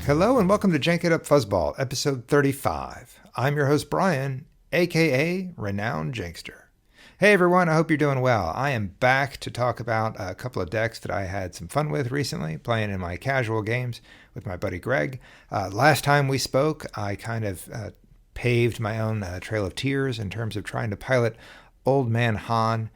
Hello and welcome to Jank It Up Fuzzball, episode 35. I'm your host, Brian, aka Renowned Gangster. Hey everyone, I hope you're doing well. I am back to talk about a couple of decks that I had some fun with recently, playing in my casual games with my buddy Greg. Last time we spoke, I kind of paved my own trail of tears in terms of trying to pilot Old Man Han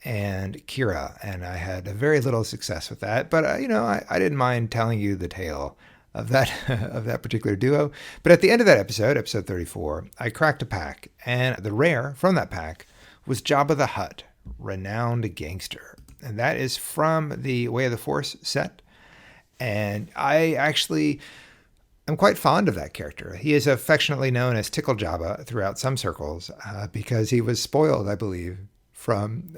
and Kira, and I had very little success with that, but I didn't mind telling you the tale of that of that particular duo. But at the end of that episode 34, I cracked a pack, and the rare from that pack was Jabba the Hutt, Renowned Gangster. And that is from the Way of the Force set. And I actually am quite fond of that character. He is affectionately known as Tickle Jabba throughout some circles because he was spoiled, I believe, from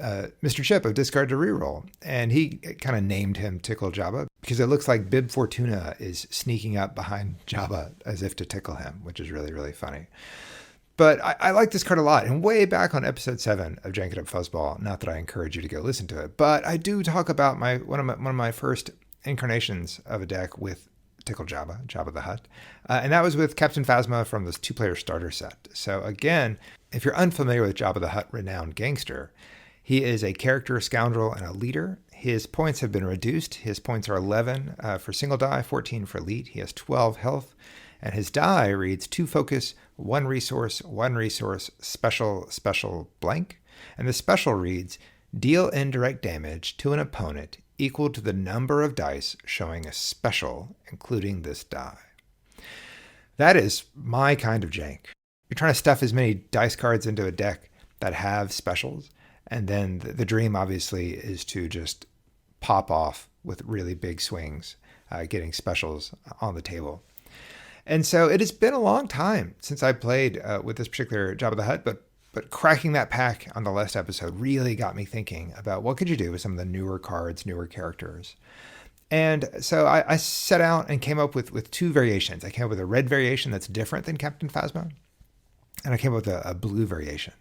Mr. Chip of Discard to Reroll. And he kind of named him Tickle Jabba because it looks like Bib Fortuna is sneaking up behind Jabba as if to tickle him, which is really, really funny. But I like this card a lot. And way back on episode 7 of Jank It Up Fuzzball, not that I encourage you to go listen to it, but I do talk about one of my first incarnations of a deck with Tickle Jabba, Jabba the Hutt. And that was with Captain Phasma from this 2-player starter set. So again, if you're unfamiliar with Jabba the Hutt, Renowned Gangster, he is a character, scoundrel, and a leader. His points have been reduced. His points are 11 for single die, 14 for elite. He has 12 health. And his die reads 2 focus, 1 resource, special, blank. And the special reads, deal indirect damage to an opponent equal to the number of dice showing a special, including this die. That is my kind of jank. You're trying to stuff as many dice cards into a deck that have specials. And then the dream, obviously, is to just pop off with really big swings, getting specials on the table. And so it has been a long time since I played with this particular Jabba the Hutt, but cracking that pack on the last episode really got me thinking about what could you do with some of the newer cards, newer characters. And so I set out and came up with 2 variations. I came up with a red variation that's different than Captain Phasma, and I came up with a blue variation.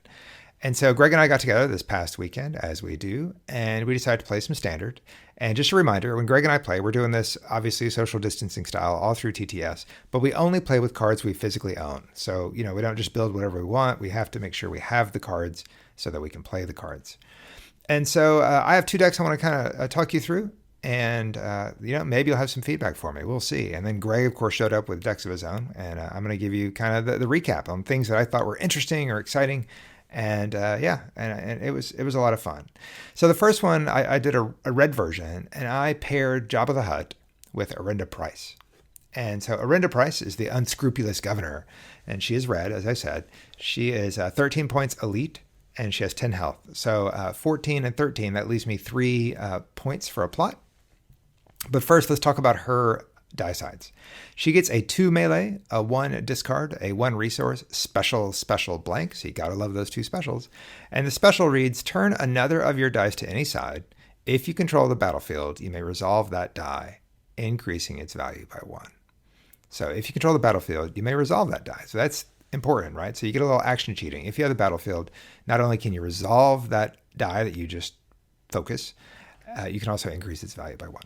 And so Greg and I got together this past weekend, as we do, and we decided to play some standard. And just a reminder, when Greg and I play, we're doing this obviously social distancing style all through TTS, but we only play with cards we physically own. So, we don't just build whatever we want. We have to make sure we have the cards so that we can play the cards. And so I have 2 decks I want to kind of talk you through. And, maybe you'll have some feedback for me. We'll see. And then Greg, of course, showed up with decks of his own. And I'm going to give you kind of the recap on things that I thought were interesting or exciting. And and it was a lot of fun. So the first one, I did a red version, and I paired Jabba the Hutt with Arenda Price. And so Arenda Price is the unscrupulous governor, and she is red, as I said. She is 13 points elite, and she has 10 health. So 14 and 13, that leaves me 3 points for a plot. But first, let's talk about her die sides. She gets a 2 melee, a 1 discard, a 1 resource, special blank. So you gotta love those 2 specials. And the special reads, turn another of your dice to any side. If you control the battlefield, you may resolve that die, increasing its value by 1. So if you control the battlefield, you may resolve that die. So that's important, right? So you get a little action cheating. If you have the battlefield, not only can you resolve that die that you just focus, you can also increase its value by 1.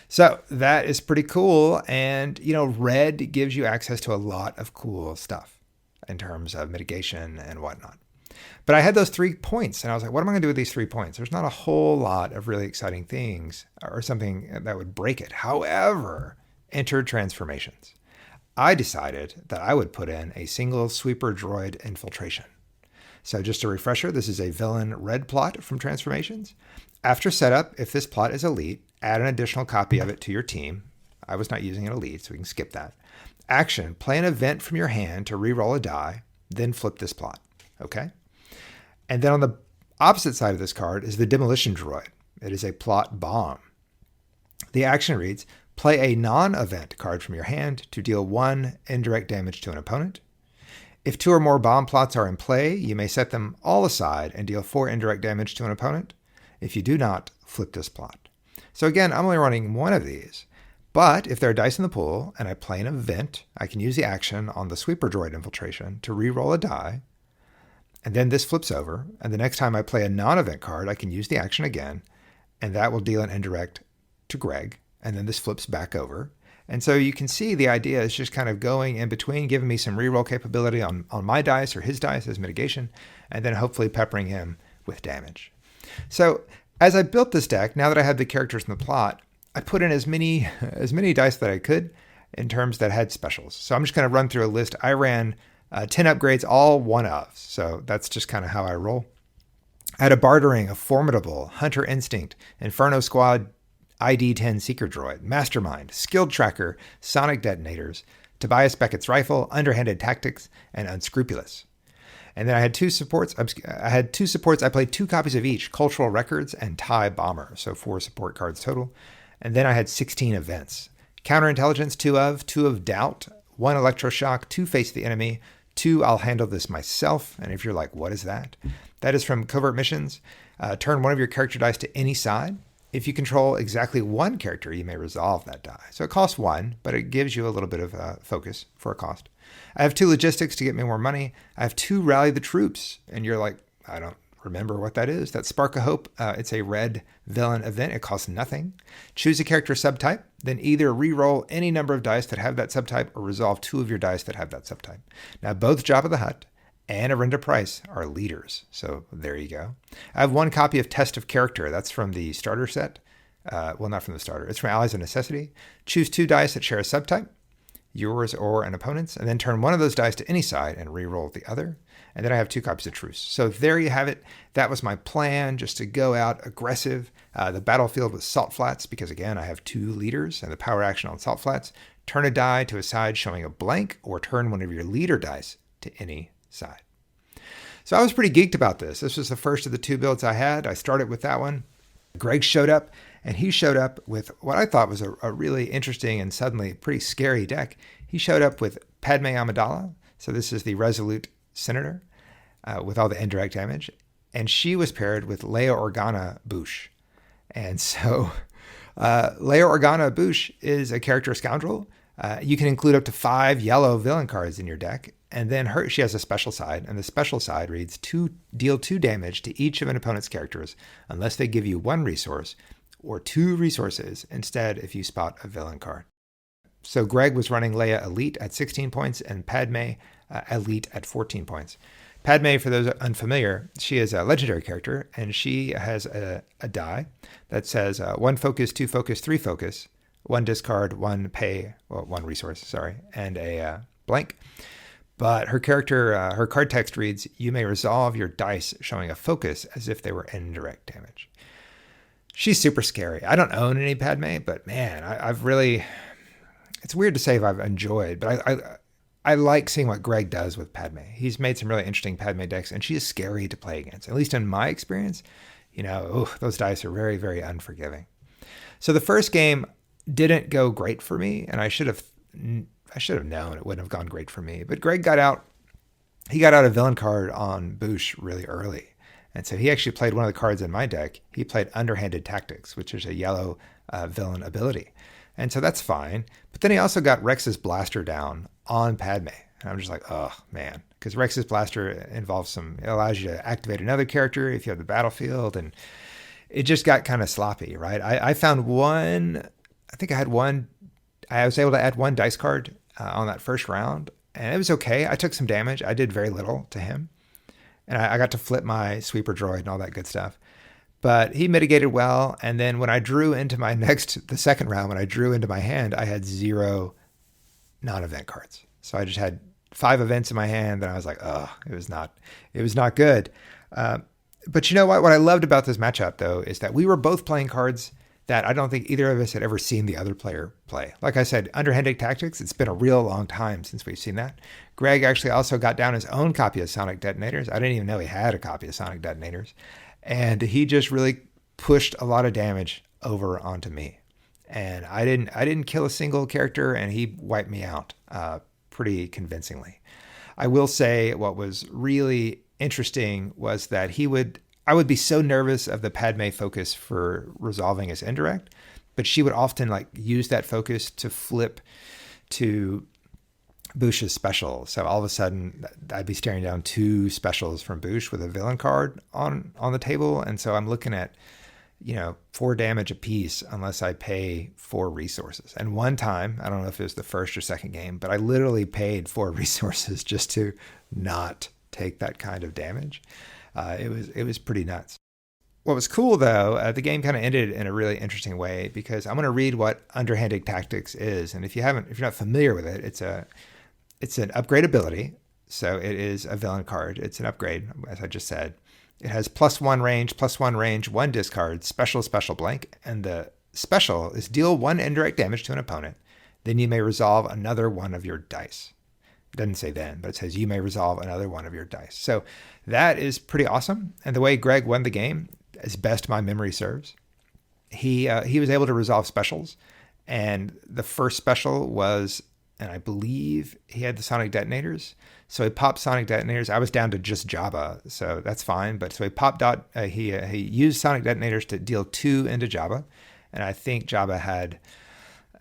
So that is pretty cool. And, red gives you access to a lot of cool stuff in terms of mitigation and whatnot. But I had those 3 points, and I was like, what am I going to do with these 3 points? There's not a whole lot of really exciting things or something that would break it. However, enter transformations. I decided that I would put in a single sweeper droid infiltration. So just a refresher, this is a villain red plot from Transformations. After setup, if this plot is elite, add an additional copy of it to your team. I was not using an elite, so we can skip that. Action, play an event from your hand to reroll a die, then flip this plot. Okay? And then on the opposite side of this card is the demolition droid. It is a plot bomb. The action reads, play a non-event card from your hand to deal 1 indirect damage to an opponent. If 2 or more bomb plots are in play, you may set them all aside and deal 4 indirect damage to an opponent. If you do not, flip this plot. So again, I'm only running 1 of these, but if there are dice in the pool and I play an event, I can use the action on the sweeper droid infiltration to re-roll a die, and then this flips over, and the next time I play a non-event card, I can use the action again, and that will deal an indirect to Greg, and then this flips back over, And so you can see the idea is just kind of going in between, giving me some reroll capability on my dice or his dice as mitigation, and then hopefully peppering him with damage. So as I built this deck, now that I had the characters in the plot, I put in as many dice that I could in terms that had specials. So I'm just going to run through a list. I ran 10 upgrades, all one ofs. So that's just kind of how I roll. I had a bartering, a formidable, Hunter Instinct, Inferno Squad, ID-10 Seeker Droid, Mastermind, Skilled Tracker, Sonic Detonators, Tobias Beckett's Rifle, Underhanded Tactics, and Unscrupulous. And then I had two supports. I played 2 copies of each, Cultural Records and TIE Bomber, so 4 support cards total. And then I had 16 events. Counterintelligence, 2 of Doubt, 1 Electroshock, 2 Face the Enemy, 2 I'll Handle This Myself. And if you're like, what is that? That is from Covert Missions. Turn one of your character dice to any side. If you control exactly 1 character, you may resolve that die. So it costs 1, but it gives you a little bit of focus for a cost. I have 2 Logistics to get me more money. I have 2 Rally the Troops. And you're like, I don't remember what that is. That's Spark of Hope. It's a red villain event. It costs nothing. Choose a character subtype. Then either re-roll any number of dice that have that subtype or resolve 2 of your dice that have that subtype. Now, both Jabba the Hutt and Arenda Price are leaders. So there you go. I have 1 copy of Test of Character. That's from the starter set. Well, not from the starter. It's from Allies of Necessity. Choose 2 dice that share a subtype, yours or an opponent's, and then turn one of those dice to any side and re-roll the other. And then I have 2 copies of Truce. So there you have it. That was my plan, just to go out aggressive. The battlefield with Salt Flats, because again, I have 2 leaders and the power action on Salt Flats. Turn a die to a side showing a blank, or turn one of your leader dice to any side. So I was pretty geeked about this. This was the first of the 2 builds I had. I started with that one. Greg showed up, and he showed up with what I thought was a really interesting and suddenly pretty scary deck. He showed up with Padme Amidala. So this is the Resolute Senator with all the indirect damage. And she was paired with Leia Organa Bouche. And so Leia Organa Bouche is a character scoundrel. You can include up to 5 yellow villain cards in your deck. And then she has a special side, and the special side reads deal 2 damage to each of an opponent's characters unless they give you 1 resource, or 2 resources instead if you spot a villain card. So Greg was running Leia Elite at 16 points and Padme Elite at 14 points. Padme, for those unfamiliar, she is a legendary character, and she has a die that says 1 focus, 2 focus, 3 focus, 1 discard, 1 pay, well, 1 resource, and a blank. But her card text reads, you may resolve your dice showing a focus as if they were indirect damage. She's super scary. I don't own any Padme, but man, I've really, it's weird to say if I've enjoyed, but I like seeing what Greg does with Padme. He's made some really interesting Padme decks, and she is scary to play against. At least in my experience, those dice are very, very unforgiving. So the first game didn't go great for me, and I should have known it wouldn't have gone great for me. But Greg got out a villain card on Bouche really early. And so he actually played one of the cards in my deck. He played Underhanded Tactics, which is a yellow villain ability. And so that's fine. But then he also got Rex's Blaster down on Padme. And I'm just like, oh, man. Because Rex's Blaster it allows you to activate another character if you have the battlefield. And it just got kind of sloppy, right? I found one, I think I had one, I was able to add 1 dice card on that first round. And it was okay. I took some damage. I did very little to him. And I got to flip my sweeper droid and all that good stuff. But he mitigated well. And then when I drew into the second round, when I drew into my hand, I had 0 non-event cards. So I just had 5 events in my hand. And I was like, oh, it was not good. But you know what? What I loved about this matchup, though, is that we were both playing cards that I don't think either of us had ever seen the other player play. Like I said, Underhanded Tactics, it's been a real long time since we've seen that. Greg actually also got down his own copy of Sonic Detonators. I didn't even know he had a copy of Sonic Detonators. And he just really pushed a lot of damage over onto me. And I didn't kill a single character, and he wiped me out pretty convincingly. I will say what was really interesting was that I would be so nervous of the Padme focus for resolving as indirect, but she would often use that focus to flip to Bouche's special. So all of a sudden I'd be staring down 2 specials from Bouche with a villain card on the table. And so I'm looking at, 4 damage apiece unless I pay 4 resources. And one time, I don't know if it was the first or second game, but I literally paid 4 resources just to not take that kind of damage. It was pretty nuts. What was cool though, the game kind of ended in a really interesting way, because I'm going to read what underhanded tactics is, and if you're not familiar with it, it's an upgrade ability. So it is a villain card. It's an upgrade, as I just said. It has +1 range, 1 discard, special blank, and the special is deal 1 indirect damage to an opponent. Then you may resolve another one of your dice. It doesn't say then, but it says you may resolve another one of your dice. So that is pretty awesome. And the way Greg won the game, as best my memory serves, he was able to resolve specials. And the first special was, and I believe he had the sonic detonators. So he popped sonic detonators. I was down to just Jabba, so that's fine. But so he popped he used sonic detonators to deal 2 into Jabba, and I think Jabba had,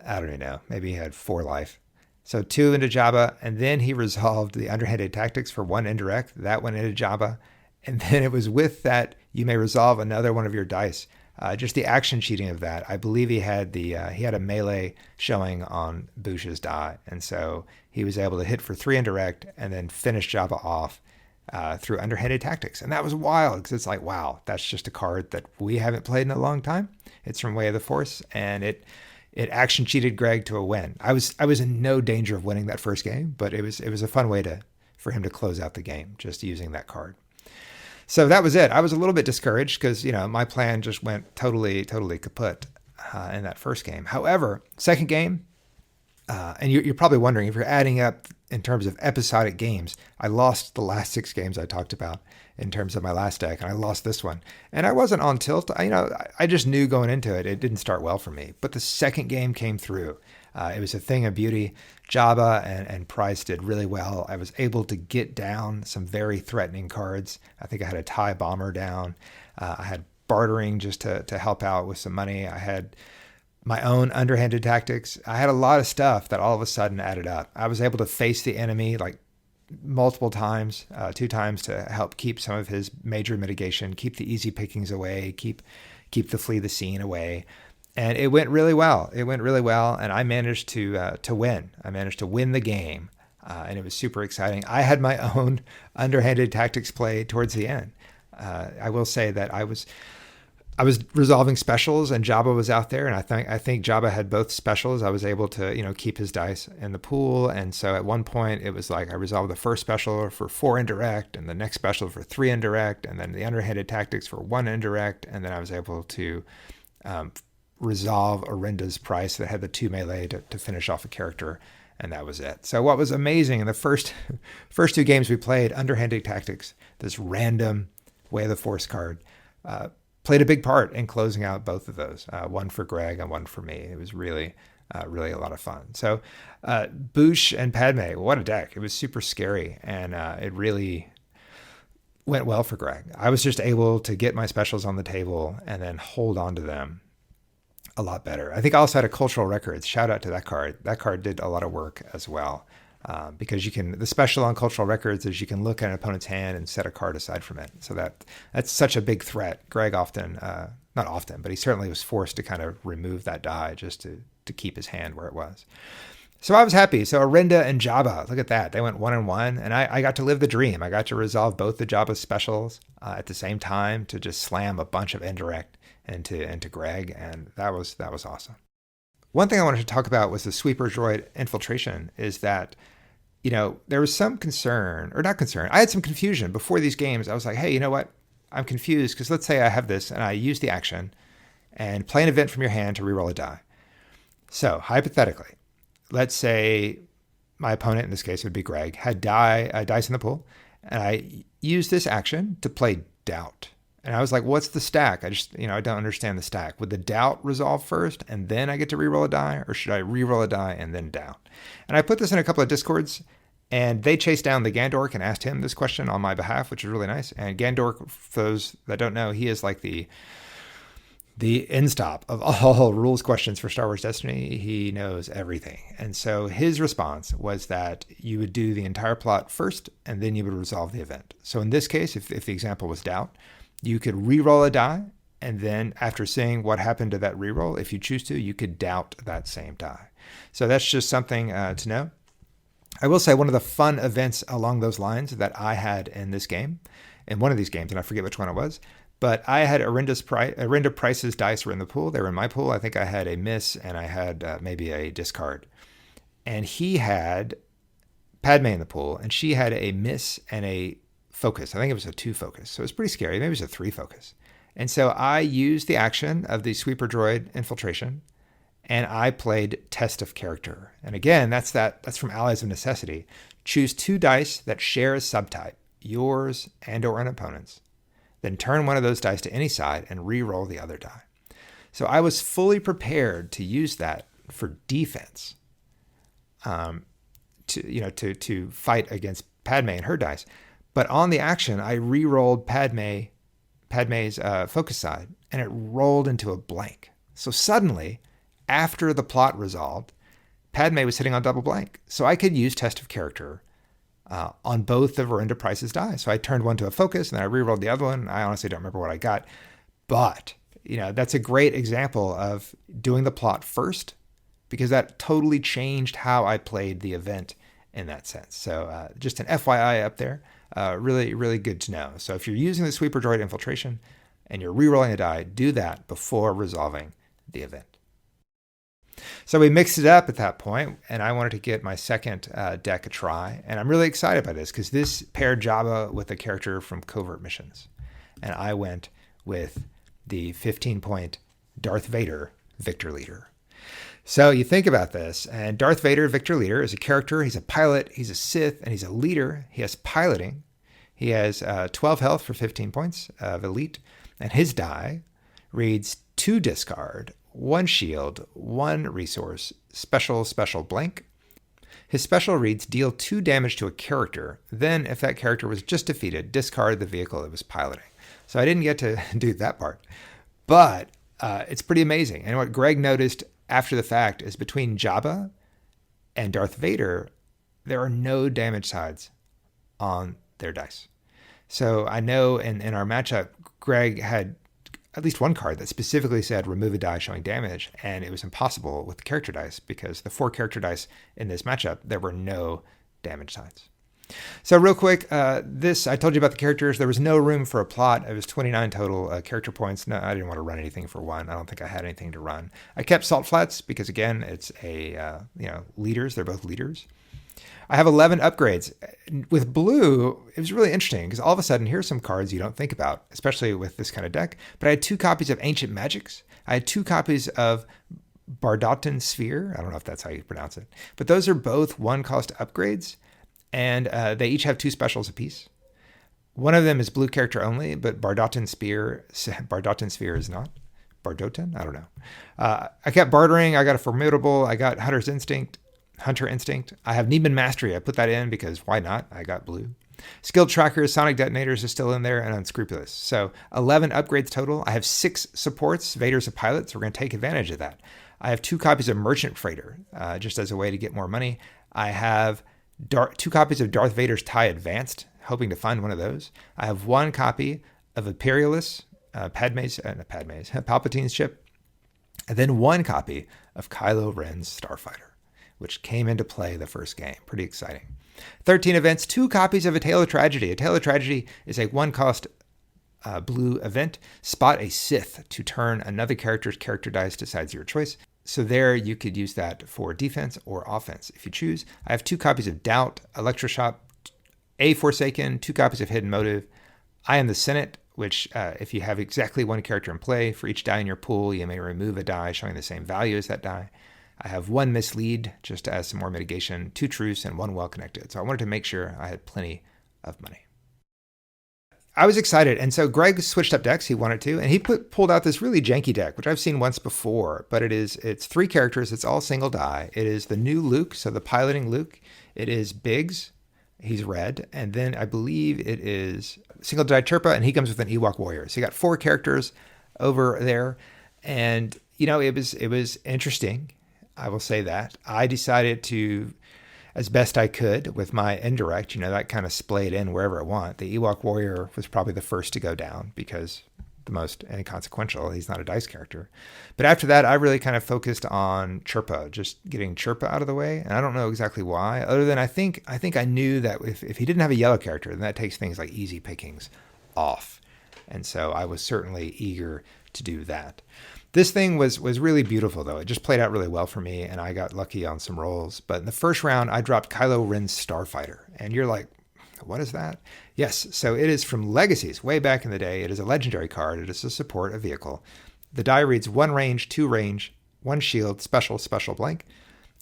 I don't even know, maybe he had 4 life. So 2 into Jabba, and then he resolved the underhanded tactics for 1 indirect. That went into Jabba, and then it was with that you may resolve another one of your dice. Just the action cheating of that. I believe he had he had a melee showing on Bush's die, and so he was able to hit for 3 indirect and then finish Jabba off through underhanded tactics. And that was wild, because it's like, wow, that's just a card that we haven't played in a long time. It's from Way of the Force, and it action cheated Greg to a win. I was in no danger of winning that first game, but it was a fun way for him to close out the game just using that card. So that was it. I was a little bit discouraged because, my plan just went totally kaput in that first game. However, second game, and you're probably wondering, if you're adding up in terms of episodic games, I lost the last 6 games I talked about in terms of my last deck, and I lost this one. And I wasn't on tilt. I just knew going into it, it didn't start well for me. But the second game came through. It was a thing of beauty. Jabba and Price did really well. I was able to get down some very threatening cards. I think I had a TIE bomber down. I had bartering just to help out with some money. I had my own underhanded tactics. I had a lot of stuff that all of a sudden added up. I was able to face the enemy like multiple times, 2 times, to help keep some of his major mitigation, keep the easy pickings away, keep the flee the scene away. And it went really well. And I managed to win. I managed to win the game, and it was super exciting. I had my own underhanded tactics play towards the end. I will say that I was resolving specials, and Jabba was out there, and I think Jabba had both specials. I was able to keep his dice in the pool, and so at one point it was like I resolved the first special for 4 indirect, and the next special for 3 indirect, and then the underhanded tactics for 1 indirect, and then I was able to resolve Arinda's Price that had the 2 melee to finish off a character, and that was it. So what was amazing in the first 2 games we played, underhanded tactics, this random Way of the Force card, played a big part in closing out both of those, one for Greg and one for me. It was really a lot of fun. So Boushh and Padme, what a deck. It was super scary, and it really went well for Greg. I was just able to get my specials on the table and then hold on to them a lot better. I think I also had a Cultural Records. Shout out to that card. That card did a lot of work as well, because the special on Cultural Records is you can look at an opponent's hand and set a card aside from it. So that's such a big threat. Greg often, not often, but he certainly was forced to kind of remove that die just to keep his hand where it was. So I was happy. So Arinda and Jabba, look at that. They went 1-1, and I got to live the dream. I got to resolve both the Jabba specials at the same time to just slam a bunch of indirect into Greg, and that was awesome. One thing I wanted to talk about was the sweeper droid infiltration. Is that there was some concern, or not concern, I had some confusion before these games. I was like, hey, you know what, I'm confused, because let's say I have this and I use the action and play an event from your hand to reroll a die. So hypothetically, let's say my opponent, in this case would be Greg, had dice in the pool, and I used this action to play doubt. And I was like, what's the stack? I just, I don't understand the stack. Would the doubt resolve first and then I get to reroll a die? Or should I reroll a die and then doubt? And I put this in a couple of Discords, and they chased down the Gandork and asked him this question on my behalf, which was really nice. And Gandork, for those that don't know, he is like the end stop of all rules questions for Star Wars Destiny. He knows everything. And so his response was that you would do the entire plot first, and then you would resolve the event. So in this case, if the example was doubt, you could re-roll a die And then after seeing what happened to that reroll, if you choose to, you could doubt that same die. So that's just something to know. I will say one of the fun events along those lines that I had in this game, in one of these games, and I forget which one it was, but I had Arinda Price's dice were in the pool. They were in my pool. I think I had a miss and I had maybe a discard. And he had Padme in the pool, and she had a miss and a focus. I think it was a 2 focus. So it was pretty scary. Maybe it was a 3 focus. And so I used the action of the sweeper droid infiltration, and I played Test of Character. And again, that's from Allies of Necessity. Choose 2 dice that share a subtype, yours and or an opponent's. Then turn one of those dice to any side and re-roll the other die. So I was fully prepared to use that for defense, to fight against Padme and her dice. But on the action, I re-rolled Padme's focus side, and it rolled into a blank. So suddenly, after the plot resolved, Padme was sitting on double blank. So I could use Test of Character on both of Verinda Price's die. So I turned one to a focus, and then I re-rolled the other one. I honestly don't remember what I got. But, that's a great example of doing the plot first, because that totally changed how I played the event in that sense. So just an FYI up there. Really, really good to know. So if you're using the sweeper droid infiltration and you're re-rolling a die, do that before resolving the event. So we mixed it up at that point, and I wanted to get my second deck a try. And I'm really excited by this because this paired Jabba with a character from Covert Missions. And I went with the 15-point Darth Vader Victor Leader. So you think about this, and Darth Vader Victor Leader is a character. He's a pilot, he's a Sith, and he's a leader. He has piloting. He has 12 health for 15 points of elite, and his die reads 2 discard, 1 shield, 1 resource, special blank. His special reads deal 2 damage to a character. Then, if that character was just defeated, discard the vehicle it was piloting. So I didn't get to do that part, but it's pretty amazing. And what Greg noticed after the fact is between Jabba and Darth Vader, there are no damage sides on their dice. So I know in our matchup, Greg had at least one card that specifically said remove a die showing damage, and it was impossible with the character dice because the 4 character dice in this matchup, there were no damage sides. So real quick, I told you about the characters. There was no room for a plot. It was 29 total character points. No, I didn't want to run anything for 1. I don't think I had anything to run. I kept Salt Flats because, again, it's leaders. They're both leaders. I have 11 upgrades. With blue, it was really interesting because all of a sudden, here's some cards you don't think about, especially with this kind of deck. But I had 2 copies of Ancient Magics. I had 2 copies of Bardotan Sphere. I don't know if that's how you pronounce it. But those are both 1-cost upgrades. And they each have 2 specials apiece. One of them is blue character only, but Bardotan Sphere is not. Bardotan? I don't know. I kept bartering. I got a Formidable. I got Hunter Instinct. I have Neiman Mastery. I put that in because why not? I got blue. Skilled Trackers, Sonic Detonators is still in there, and Unscrupulous. So 11 upgrades total. I have 6 supports. Vader's a pilot, so we're going to take advantage of that. I have 2 copies of Merchant Freighter, just as a way to get more money. I have 2 copies of Darth Vader's TIE Advanced, hoping to find one of those. I have 1 copy of Imperialist, Palpatine's ship, and then 1 copy of Kylo Ren's Starfighter, which came into play the first game. Pretty exciting. 13 events, 2 copies of A Tale of Tragedy. A Tale of Tragedy is a 1-cost blue event. Spot a Sith to turn another character's character dice to sides of your choice. So there you could use that for defense or offense if you choose. I have 2 copies of Doubt, Electroshock, A Forsaken, 2 copies of Hidden Motive. I Am the Senate, which if you have exactly 1 character in play, for each die in your pool, you may remove a die showing the same value as that die. I have 1 Mislead, just as some more mitigation, 2 Truce, and 1 Well Connected. So I wanted to make sure I had plenty of money. I was excited, and so Greg switched up decks. He wanted to, and he pulled out this really janky deck, which I've seen once before, but it's 3 characters. It's all single die. It is the new Luke, so the piloting Luke. It is Biggs. He's red, and then I believe it is single die Chirpa, and he comes with an Ewok Warrior. So you got 4 characters over there, and it was interesting. I will say that. I decided to, as best I could with my indirect, that kind of splayed in wherever I want. The Ewok Warrior was probably the first to go down because the most inconsequential. He's not a dice character. But after that, I really kind of focused on Chirpa, just getting Chirpa out of the way. And I don't know exactly why, other than I think I knew that if he didn't have a yellow character, then that takes things like easy pickings off. And so I was certainly eager to do that. This thing was really beautiful, though. It just played out really well for me, and I got lucky on some rolls. But in the first round, I dropped Kylo Ren's Starfighter. And you're like, what is that? Yes, so it is from Legacies, way back in the day. It is a legendary card. It is to support a vehicle. The die reads 1 range, 2 range, 1 shield, special, blank.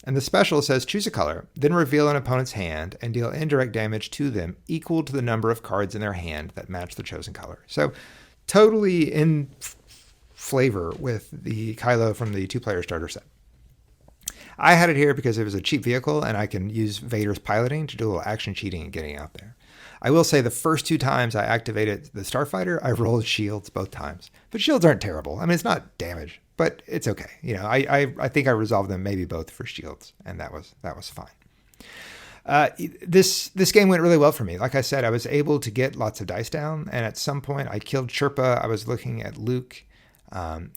And the special says choose a color, then reveal an opponent's hand and deal indirect damage to them equal to the number of cards in their hand that match the chosen color. So totally in flavor with the Kylo from the 2-player starter set. I had it here because it was a cheap vehicle and I can use Vader's piloting to do a little action cheating and getting out there. I will say the first 2 times I activated the Starfighter, I rolled shields both times. But shields aren't terrible. I mean, it's not damage, but it's okay. You know, I think I resolved them maybe both for shields, and that was fine. This game went really well for me. Like I said, I was able to get lots of dice down, and at some point I killed Chirpa. I was looking at Luke.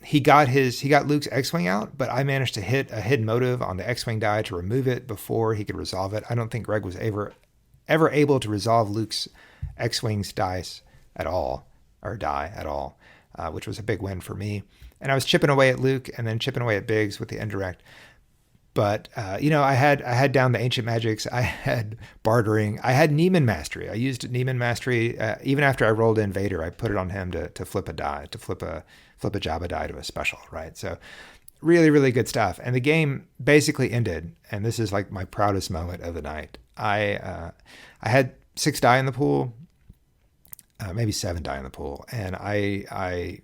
He got Luke's X-Wing out, but I managed to hit a hidden motive on the X-Wing die to remove it before he could resolve it. I don't think Greg was ever able to resolve Luke's X-Wing's dice at all, which was a big win for me. And I was chipping away at Luke and then chipping away at Biggs with the indirect. But, I had down the ancient magics. I had bartering. I had Neiman Mastery. I used Neiman Mastery. Even after I rolled in Vader, I put it on him to flip a die, to flip a Jabba die to a special, right? So really, really good stuff. And the game basically ended. And this is like my proudest moment of the night. I had 6 die in the pool, maybe 7 die in the pool. And I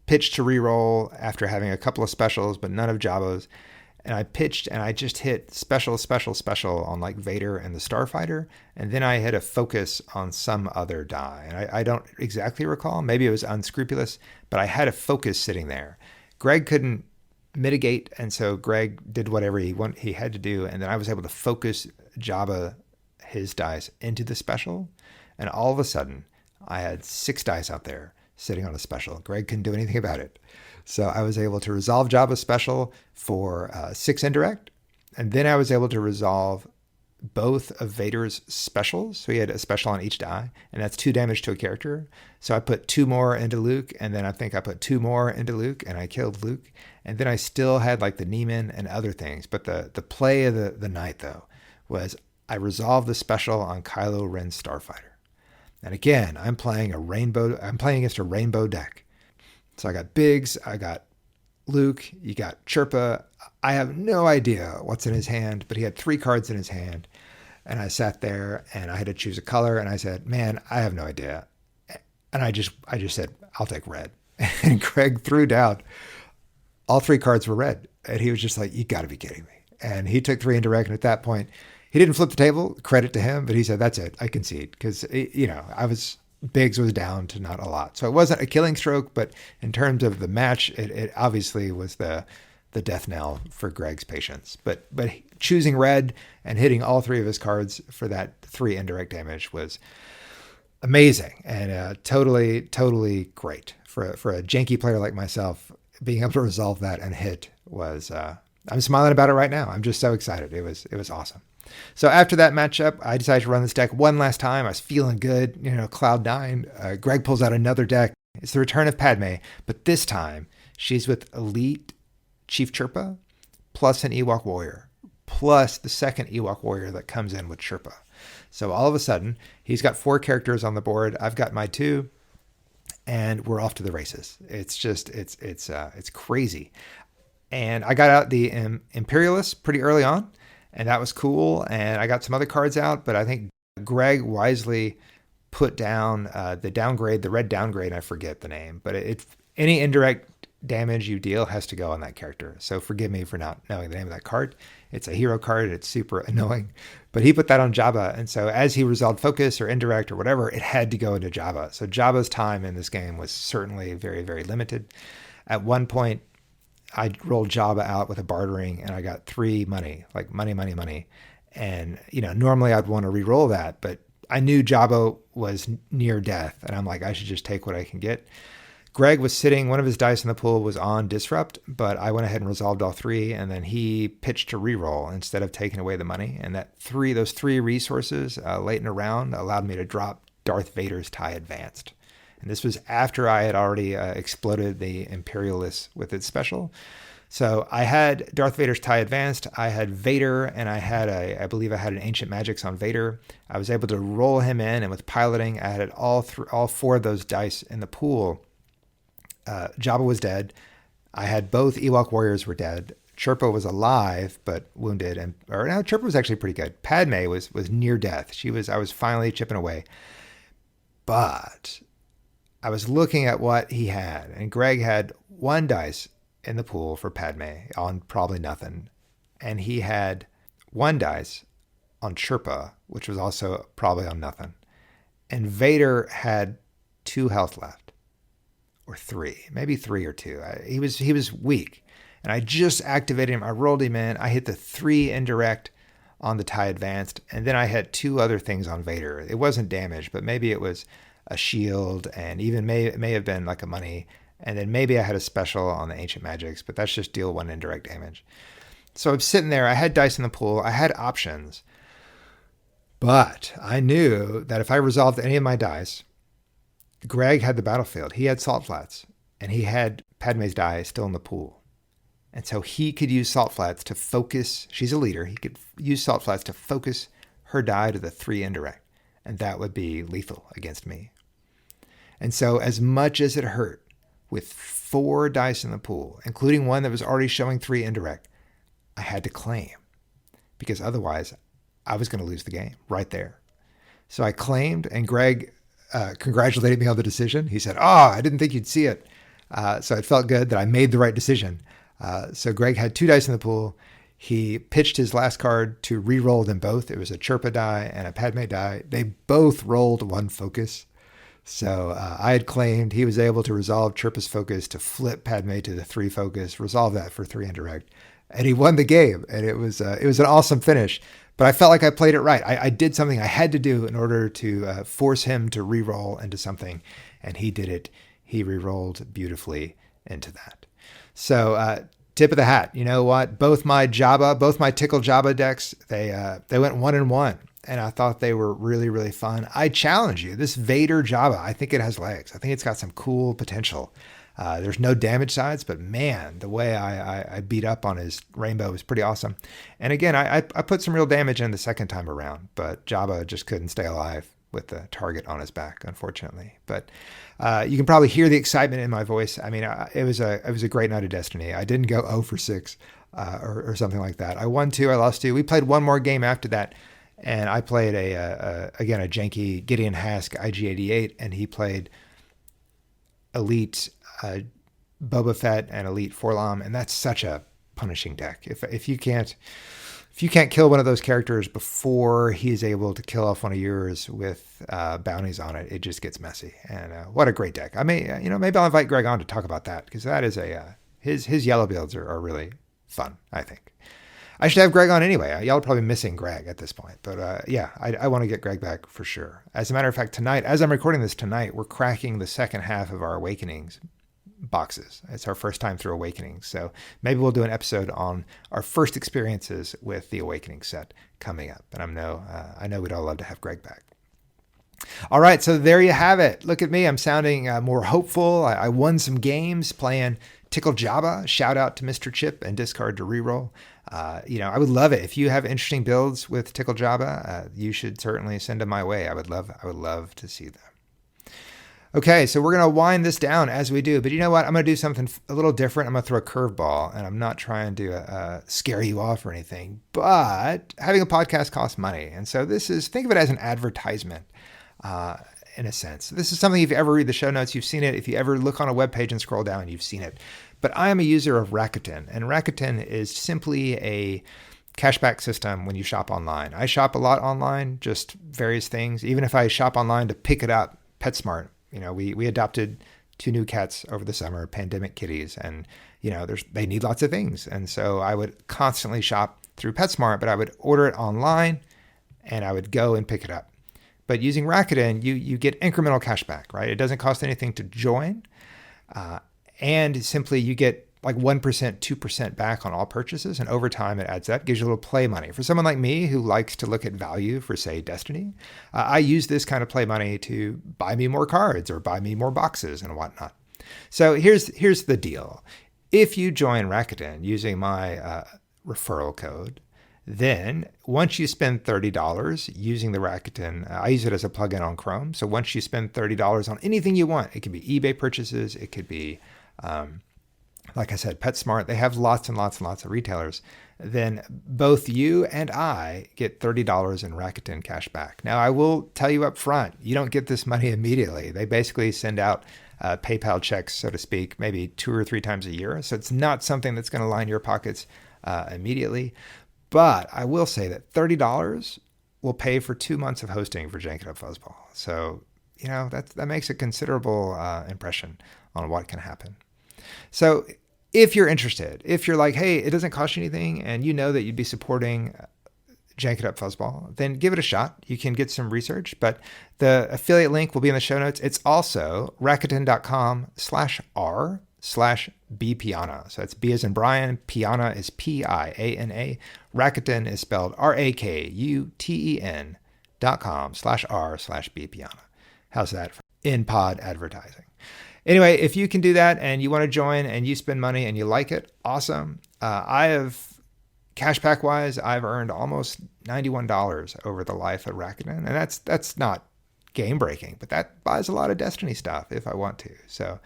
pitched to reroll after having a couple of specials, but none of Jabba's. And I pitched and I just hit special on like Vader and the Starfighter. And then I hit a focus on some other die. And I don't exactly recall. Maybe it was unscrupulous, but I had a focus sitting there. Greg couldn't mitigate. And so Greg did whatever he had to do. And then I was able to focus Jabba, his dice, into the special. And all of a sudden, I had 6 dice out there sitting on a special. Greg couldn't do anything about it. So I was able to resolve Jabba's special for 6 indirect. And then I was able to resolve both of Vader's specials. So he had a special on each die, and that's 2 damage to a character. So I put 2 more into Luke, and then I think I put 2 more into Luke, and I killed Luke. And then I still had like the Neiman and other things. But the play of the night, though, was I resolved the special on Kylo Ren's Starfighter. And again, I'm playing against a rainbow deck. So I got Biggs, I got Luke, you got Chirpa. I have no idea what's in his hand, but he had 3 cards in his hand. And I sat there and I had to choose a color. And I said, man, I have no idea. And I just said, I'll take red. And Greg threw down. All 3 cards were red. And he was just like, you got to be kidding me. And he took 3 indirect. And at that point, he didn't flip the table, credit to him, but he said, that's it, I concede. Because, Biggs was down to not a lot. So it wasn't a killing stroke, but in terms of the match, it obviously was the death knell for Greg's patience. But choosing red and hitting all 3 of his cards for that 3 indirect damage was amazing and totally great. For a janky player like myself, being able to resolve that and hit was, I'm smiling about it right now. I'm just so excited. It was awesome. So after that matchup, I decided to run this deck one last time. I was feeling good, cloud 9. Greg pulls out another deck. It's the return of Padme, but this time she's with Elite Chief Chirpa plus an Ewok Warrior, plus the second Ewok Warrior that comes in with Chirpa. So all of a sudden, he's got 4 characters on the board. I've got my 2, and we're off to the races. It's just, it's crazy. And I got out the Imperialist pretty early on. And that was cool. And I got some other cards out, but I think Greg wisely put down the red downgrade. I forget the name, but any indirect damage you deal has to go on that character. So forgive me for not knowing the name of that card. It's a hero card. It's super annoying, but he put that on Jabba. And so as he resolved focus or indirect or whatever, it had to go into Jabba. So Jabba's time in this game was certainly very, very limited. At one point, I rolled Jabba out with a bartering and I got 3 money, like money. And, normally I'd want to re-roll that, but I knew Jabba was near death and I'm like, I should just take what I can get. Greg was sitting, one of his dice in the pool was on Disrupt, but I went ahead and resolved all three, and then he pitched to reroll instead of taking away the money. And those three resources late in a round allowed me to drop Darth Vader's TIE Advanced. And this was after I had already exploded the Imperialists with its special. So I had Darth Vader's TIE Advanced, I had Vader, and I believe I had an Ancient Magics on Vader. I was able to roll him in, and with piloting, I had all four of those dice in the pool. Jabba was dead. I had both Ewok warriors were dead. Chirpa was alive but wounded, Chirpa was actually pretty good. Padme was near death. I was finally chipping away, but I was looking at what he had, and Greg had one dice in the pool for Padme on probably nothing, and he had one dice on Chirpa, which was also probably on nothing, and Vader had 2 health left. Or 3, maybe 3 or 2. He was weak, and I just activated him. I rolled him in. I hit the 3 indirect on the TIE Advanced, and then I had 2 other things on Vader. It wasn't damage, but maybe it was a shield, and even may have been like a money, and then maybe I had a special on the Ancient Magics, but that's just deal 1 indirect damage. So I'm sitting there. I had dice in the pool. I had options, but I knew that if I resolved any of my dice, Greg had the battlefield. He had Salt Flats, and he had Padme's die still in the pool. And so he could use Salt Flats to focus. She's a leader. He could use Salt Flats to focus her die to the 3 indirect, and that would be lethal against me. And so as much as it hurt, with 4 dice in the pool, including one that was already showing 3 indirect, I had to claim, because otherwise I was going to lose the game right there. So I claimed, and Greg congratulated me on the decision. He said, I didn't think you'd see it. So it felt good that I made the right decision. So Greg had 2 dice in the pool. He pitched his last card to re-roll them both. It was a Chirpa die and a Padme die. They both rolled 1 focus. So I had claimed. He was able to resolve Chirpa's focus to flip Padme to the 3 focus, resolve that for 3 indirect. And he won the game. And it was an awesome finish. But I felt like I played it right. I did something I had to do in order to force him to re-roll into something, and he did it. He re-rolled beautifully into that. So tip of the hat. You know what? Both my Tickle Jabba decks, they went 1-1, and I thought they were really, really fun. I challenge you. This Vader Jabba, I think it has legs. I think it's got some cool potential. There's no damage sides, but man, the way I beat up on his rainbow was pretty awesome. And again, I put some real damage in the second time around, but Jabba just couldn't stay alive with the target on his back, unfortunately. But you can probably hear the excitement in my voice. I mean, it was a great night of Destiny. I didn't go 0 for 6 or something like that. I won 2, I lost 2. We played one more game after that, and I played a janky Gideon Hask IG-88, and he played Elite Boba Fett and Elite Forlom, and that's such a punishing deck. If you can't kill one of those characters before he's able to kill off one of yours with bounties on it, it just gets messy. And what a great deck! Maybe I'll invite Greg on to talk about that, because that is his yellow builds are really fun. I think I should have Greg on anyway. Y'all are probably missing Greg at this point, but I want to get Greg back for sure. As a matter of fact, tonight, as I'm recording this tonight, we're cracking the second half of our Awakenings boxes. It's our first time through Awakenings, so maybe we'll do an episode on our first experiences with the Awakening set coming up. And I know we'd all love to have Greg back. All right, so there you have it. Look at me. I'm sounding more hopeful. I won some games playing Tickle Jabba. Shout out to Mr. Chip and Discard to Reroll. I would love it. If you have interesting builds with Tickle Jabba, you should certainly send them my way. I would love to see them. Okay, so we're going to wind this down as we do. But you know what? I'm going to do something a little different. I'm going to throw a curveball, and I'm not trying to scare you off or anything. But having a podcast costs money. And so think of it as an advertisement in a sense. This is something, if you ever read the show notes, you've seen it. If you ever look on a web page and scroll down, you've seen it. But I am a user of Rakuten, and Rakuten is simply a cashback system when you shop online. I shop a lot online, just various things. Even if I shop online to pick it up, PetSmart. We adopted 2 new cats over the summer, pandemic kitties, and they need lots of things. And so I would constantly shop through PetSmart, but I would order it online and I would go and pick it up. But using Rakuten, you get incremental cash back, right? It doesn't cost anything to join. And simply you get like 1%, 2% back on all purchases. And over time it adds up, gives you a little play money. For someone like me who likes to look at value for, say, Destiny, I use this kind of play money to buy me more cards or buy me more boxes and whatnot. So here's the deal. If you join Rakuten using my referral code, then once you spend $30 using the Rakuten, I use it as a plugin on Chrome. So once you spend $30 on anything you want, it could be eBay purchases, it could be, like I said, PetSmart. They have lots and lots and lots of retailers. Then both you and I get $30 in Rakuten cash back. Now, I will tell you up front, you don't get this money immediately. They basically send out PayPal checks, so to speak, maybe 2 or 3 times a year. So it's not something that's going to line your pockets immediately. But I will say that $30 will pay for 2 months of hosting for Jank It Up Fuzzball. So, that makes a considerable impression on what can happen. So if you're interested, if you're like, hey, it doesn't cost you anything and you know that you'd be supporting Jank It Up Fuzzball, then give it a shot. You can get some research, but the affiliate link will be in the show notes. It's also Rakuten.com/r/bpiana. So that's B as in Brian, Piana is Piana. Rakuten is spelled Rakuten.com/r/bpiana. How's that for in-pod advertising? Anyway, if you can do that and you want to join and you spend money and you like it, awesome. I have, cashback wise, I've earned almost $91 over the life of Rakuten. And that's not game breaking, but that buys a lot of Destiny stuff if I want to. So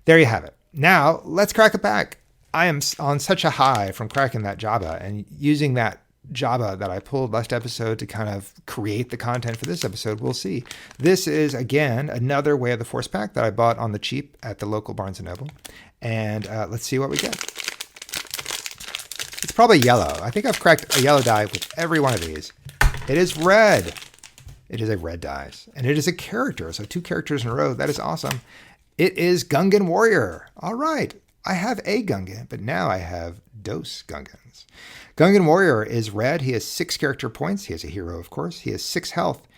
there you have it. Now let's crack it back. I am on such a high from cracking that Jabba and using that Jabba that I pulled last episode to kind of create the content for this episode. We'll see. This is, again, another Way of the Force pack that I bought on the cheap at the local Barnes & Noble. And let's see what we get. It's probably yellow. I think I've cracked a yellow die with every one of these. It is red. It is a red dice. And it is a character. So 2 characters in a row. That is awesome. It is Gungan Warrior. All right. I have a Gungan, but now I have dose Gungans. Gungan Warrior is red. He has 6 character points. He is a hero, of course. He has 6 health.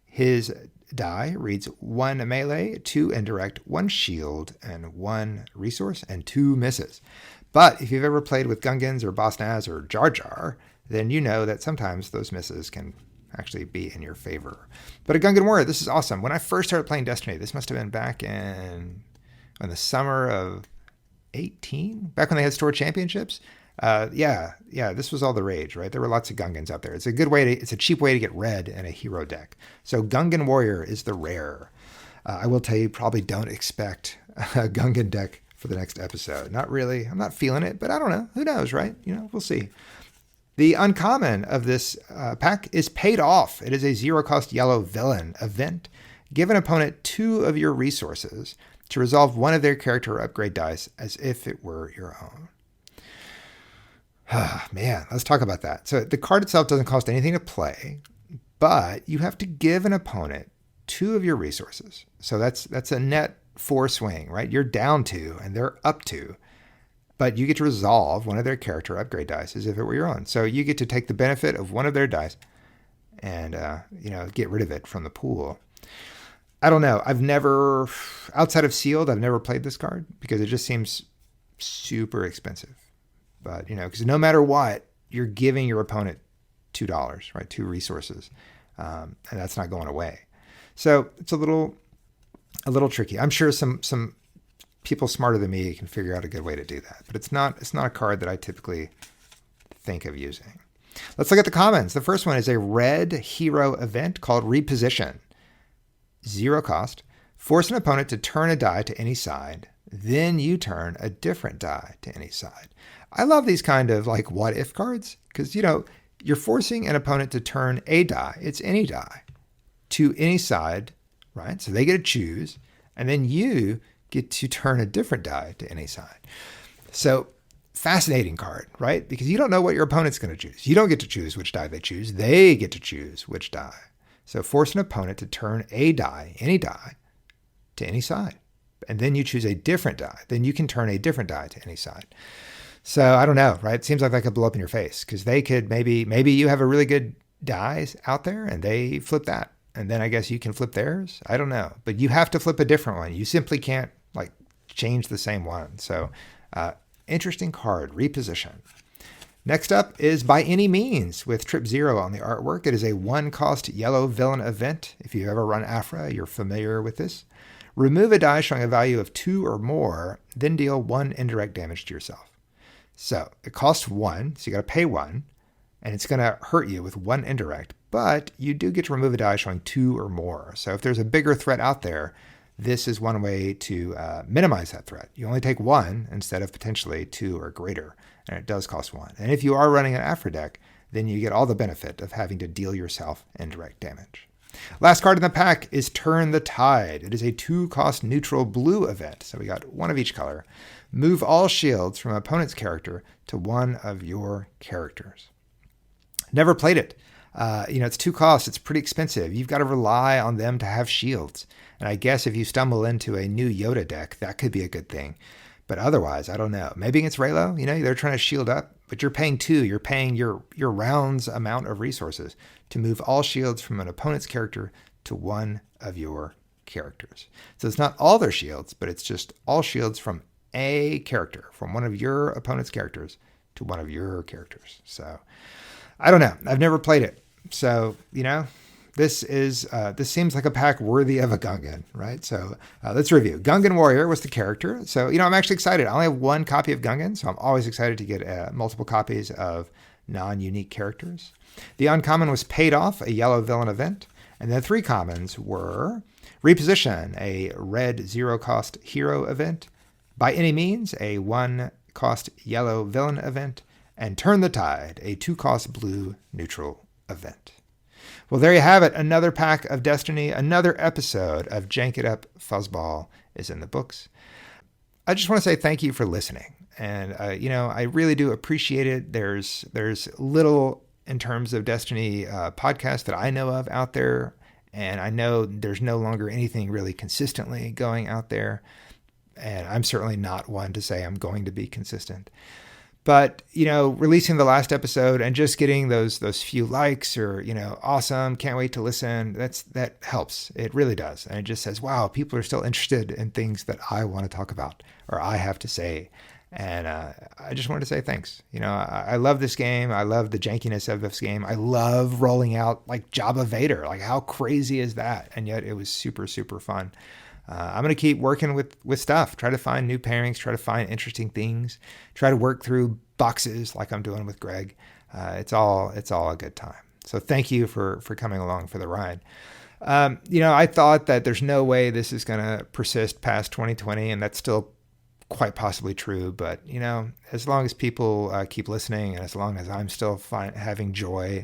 His die reads 1 melee, 2 indirect, 1 shield, and 1 resource, and 2 misses. But if you've ever played with Gungans or Boss Nass or Jar Jar, then you know that sometimes those misses can actually be in your favor. But a Gungan Warrior, this is awesome. When I first started playing Destiny, this must have been back in the summer of 18, back when they had store championships. This was all the rage, right? There were lots of Gungans out there. It's a cheap way to get red in a hero deck. So Gungan Warrior is the rare. I will tell you, probably don't expect a Gungan deck for the next episode. Not really. I'm not feeling it, but I don't know. Who knows, right? We'll see. The uncommon of this pack is Paid Off. It is a 0-cost yellow villain event. Give an opponent 2 of your resources to resolve one of their character upgrade dice as if it were your own. Man, let's talk about that. So the card itself doesn't cost anything to play, but you have to give an opponent 2 of your resources. So that's a net 4 swing, right? You're down 2 and they're up 2, but you get to resolve one of their character upgrade dice as if it were your own. So you get to take the benefit of one of their dice and, get rid of it from the pool. I don't know. I've never, outside of Sealed, I've never played this card because it just seems super expensive. But, because no matter what, you're giving your opponent $2, right? 2 resources. And that's not going away. So it's a little tricky. I'm sure some people smarter than me can figure out a good way to do that. But it's not a card that I typically think of using. Let's look at the commons. The first one is a red hero event called Reposition. 0 cost. Force an opponent to turn a die to any side. Then you turn a different die to any side. I love these kind of like what if cards because, you're forcing an opponent to turn a die. It's any die to any side, right? So they get to choose and then you get to turn a different die to any side. So fascinating card, right? Because you don't know what your opponent's going to choose. You don't get to choose which die they choose. They get to choose which die. So force an opponent to turn a die, any die, to any side. And then you choose a different die. Then you can turn a different die to any side. So I don't know, right? It seems like that could blow up in your face because they could maybe you have a really good die out there and they flip that. And then I guess you can flip theirs. I don't know. But you have to flip a different one. You simply can't change the same one. So interesting card, reposition. Next up is By Any Means with Trip Zero on the artwork. It is a 1-cost yellow villain event. If you've ever run Afra, you're familiar with this. Remove a die showing a value of 2 or more, then deal 1 indirect damage to yourself. So it costs 1, so you got to pay 1, and it's going to hurt you with 1 indirect, but you do get to remove a die showing 2 or more. So if there's a bigger threat out there, this is one way to minimize that threat. You only take 1 instead of potentially 2 or greater, and it does cost 1. And if you are running an Afra deck, then you get all the benefit of having to deal yourself indirect damage. Last card in the pack is Turn the Tide. It is a 2-cost neutral blue event, so we got 1 of each color. Move all shields from an opponent's character to 1 of your characters. Never played it. It's 2 costs. It's pretty expensive. You've got to rely on them to have shields. And I guess if you stumble into a new Yoda deck, that could be a good thing. But otherwise, I don't know. Maybe it's Reylo. They're trying to shield up, but you're paying 2. You're paying your round's amount of resources to move all shields from an opponent's character to 1 of your characters. So it's not all their shields, but it's just all shields from a character, from 1 of your opponent's characters to 1 of your characters. So I don't know. I've never played it. So, this seems like a pack worthy of a Gungan, right? So let's review. Gungan Warrior was the character. So, I'm actually excited. I only have 1 copy of Gungan, so I'm always excited to get multiple copies of non-unique characters. The uncommon was Paid Off, a yellow villain event. And the 3 commons were Reposition, a red 0-cost hero event. By Any Means, a 1-cost yellow villain event. And Turn the Tide, a 2-cost blue neutral event. Well, there you have it. Another pack of Destiny, another episode of Jank It Up Fuzzball is in the books. I just want to say thank you for listening. And, I really do appreciate it. There's little in terms of Destiny podcasts that I know of out there. And I know there's no longer anything really consistently going out there. And I'm certainly not one to say I'm going to be consistent. But, releasing the last episode and just getting those few likes or, awesome, can't wait to listen, that helps. It really does. And it just says, wow, people are still interested in things that I want to talk about or I have to say. And I just wanted to say thanks. I love this game. I love the jankiness of this game. I love rolling out like Jabba Vader. Like, how crazy is that? And yet it was super, super fun. I'm going to keep working with stuff, try to find new pairings, try to find interesting things, try to work through boxes like I'm doing with Greg. It's all a good time. So thank you for coming along for the ride. I thought that there's no way this is going to persist past 2020, and that's still quite possibly true. But, as long as people keep listening and as long as I'm still having joy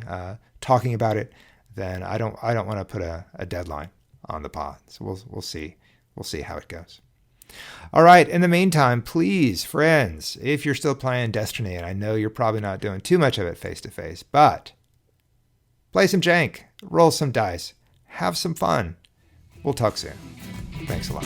talking about it, then I don't want to put a deadline on the pod. So we'll see. We'll see how it goes. All right. In the meantime, please, friends, if you're still playing Destiny, and I know you're probably not doing too much of it face to face, but play some jank, roll some dice, have some fun. We'll talk soon. Thanks a lot.